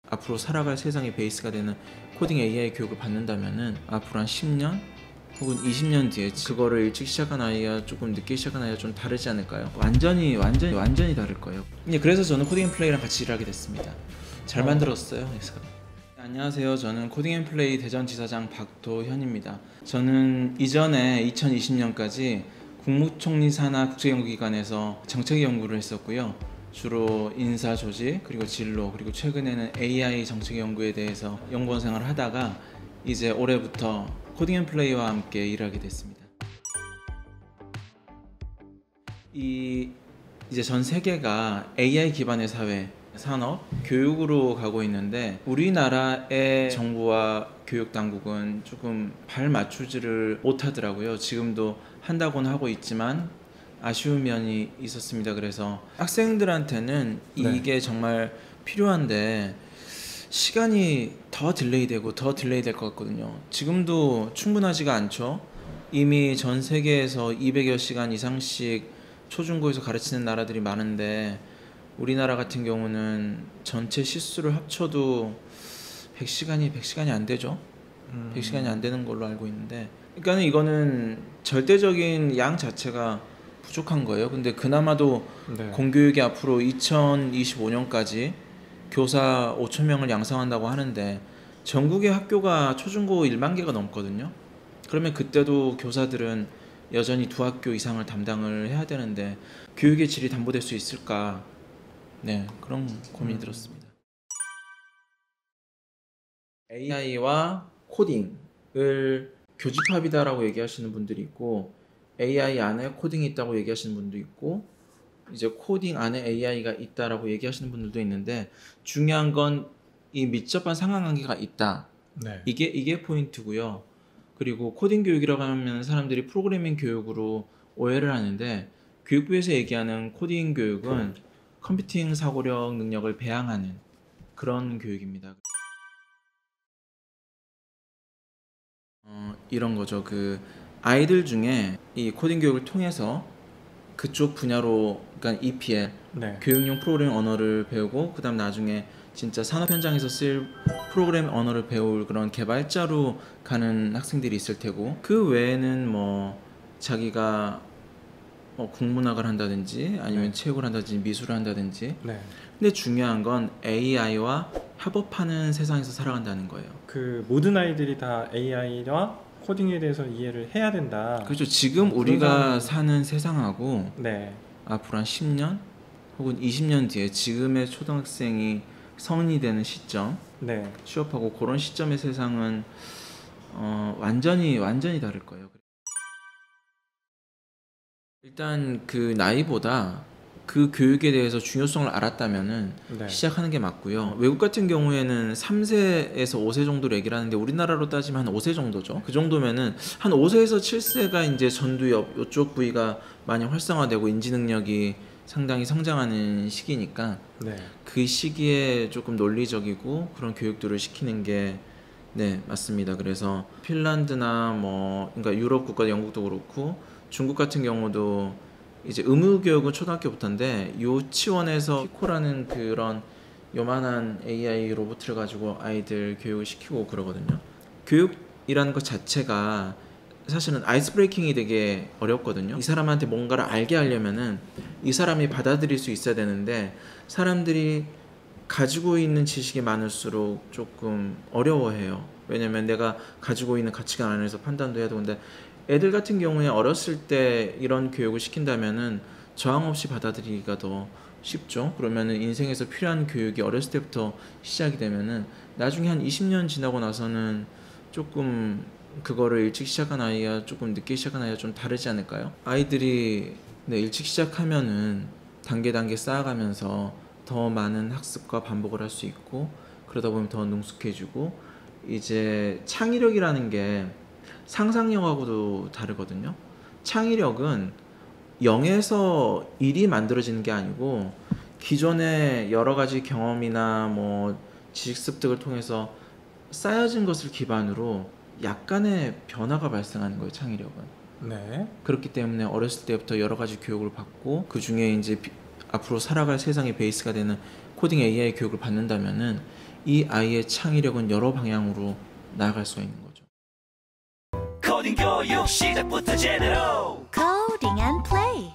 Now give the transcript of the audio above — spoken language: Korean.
앞으로 살아갈 세상의 베이스가 되는 코딩 AI 교육을 받는다면은 앞으로 한 10년 혹은 20년 뒤에 그거를 일찍 시작한 아이와 조금 늦게 시작한 아이와 좀 다르지 않을까요? 완전히 다를 거예요. 그래서 저는 코딩 앤 플레이랑 같이 일하게 됐습니다. 잘 만들었어요. 그래서. 안녕하세요. 저는 코딩 앤 플레이 대전지사장 박도현입니다. 저는 이전에 2020년까지 국무총리 산하 국제연구기관에서 정책 연구를 했었고요. 주로 인사 조직 그리고 진로 그리고 최근에는 AI 정책 연구에 대해서 연구원 생활을 하다가 이제 올해부터 코딩 앤 플레이와 함께 일하게 됐습니다. 이제 전 세계가 AI 기반의 사회, 산업, 교육으로 가고 있는데 우리나라의 정부와 교육 당국은 조금 발 맞추지를 못하더라고요. 지금도 한다고는 하고 있지만 아쉬운 면이 있었습니다. 그래서 학생들한테는 이게 정말 필요한데 시간이 더 딜레이 될 것 같거든요. 지금도 충분하지가 않죠. 이미 전 세계에서 200여 시간 이상씩 초중고에서 가르치는 나라들이 많은데 우리나라 같은 경우는 전체 시수를 합쳐도 100시간이 안 되죠. 100시간이 안 되는 걸로 알고 있는데, 그러니까 이거는 절대적인 양 자체가 부족한 거예요. 근데 그나마도 공교육이 앞으로 2025년까지 교사 5,000명을 양성한다고 하는데 전국의 학교가 초중고 1만 개가 넘거든요. 그러면 그때도 교사들은 여전히 두 학교 이상을 담당을 해야 되는데 교육의 질이 담보될 수 있을까? 그런 고민이 들었습니다. AI와 코딩을 교집합이다라고 얘기하시는 분들이 있고, AI 안에 코딩이 있다고 얘기하시는 분도 있고, 이제 코딩 안에 AI가 있다라고 얘기하시는 분들도 있는데, 중요한 건 이 밀접한 상관관계가 있다. 이게 포인트고요. 그리고 코딩 교육이라고 하면 사람들이 프로그래밍 교육으로 오해를 하는데, 교육부에서 얘기하는 코딩 교육은 컴퓨팅 사고력 능력을 배양하는 그런 교육입니다. 이런 거죠. 그 아이들 중에 이 코딩 교육을 통해서 그쪽 분야로, 그러니까 EPL 교육용 프로그래밍 언어를 배우고 그다음 나중에 진짜 산업 현장에서 쓸 프로그래밍 언어를 배울 그런 개발자로 가는 학생들이 있을 테고, 그 외에는 뭐 자기가 국문학을 한다든지 아니면 체육을 한다든지 미술을 한다든지. 근데 중요한 건 AI와 협업하는 세상에서 살아간다는 거예요. 그 모든 아이들이 다 AI와 코딩에 대해서 이해를 해야 된다. 그렇죠. 지금 우리가 사는 세상하고 앞으로 한 10년 혹은 20년 뒤에 지금의 초등학생이 성인이 되는 시점, 취업하고 그런 시점의 세상은 완전히 다를 거예요. 일단 그 나이보다 그 교육에 대해서 중요성을 알았다면은 시작하는 게 맞고요. 외국 같은 경우에는 3세에서 5세 정도로 얘기를 하는데 우리나라로 따지면 한 5세 정도죠. 그 정도면은 한 5세에서 7세가 이제 전두엽 이쪽 부위가 많이 활성화되고 인지 능력이 상당히 성장하는 시기니까 그 시기에 조금 논리적이고 그런 교육들을 시키는 게 맞습니다. 그래서 핀란드나 그러니까 유럽 국가, 영국도 그렇고 중국 같은 경우도 이제 의무 교육은 초등학교부터인데 유치원에서 피코라는 그런 요만한 AI 로봇을 가지고 아이들 교육을 시키고 그러거든요. 교육이라는 것 자체가 사실은 아이스 브레이킹이 되게 어렵거든요. 이 사람한테 뭔가를 알게 하려면은 이 사람이 받아들일 수 있어야 되는데 사람들이 가지고 있는 지식이 많을수록 조금 어려워해요. 왜냐면 내가 가지고 있는 가치관 안에서 판단도 해야 되는데, 애들 같은 경우에 어렸을 때 이런 교육을 시킨다면은 저항 없이 받아들이기가 더 쉽죠. 그러면은 인생에서 필요한 교육이 어렸을 때부터 시작이 되면은 나중에 한 20년 지나고 나서는 조금 그거를 일찍 시작한 아이와 조금 늦게 시작한 아이와 좀 다르지 않을까요? 아이들이 일찍 시작하면은 단계 쌓아가면서 더 많은 학습과 반복을 할 수 있고, 그러다 보면 더 능숙해지고, 이제 창의력이라는 게 상상력하고도 다르거든요. 창의력은 0에서 1이 만들어지는 게 아니고 기존의 여러 가지 경험이나 지식 습득을 통해서 쌓여진 것을 기반으로 약간의 변화가 발생하는 거예요. 창의력은. 그렇기 때문에 어렸을 때부터 여러 가지 교육을 받고 그 중에 이제 앞으로 살아갈 세상의 베이스가 되는 코딩 AI 교육을 받는다면은 이 아이의 창의력은 여러 방향으로 나아갈 수가 있는 거죠. 코딩 교육 시작부터 제대로. Coding and play.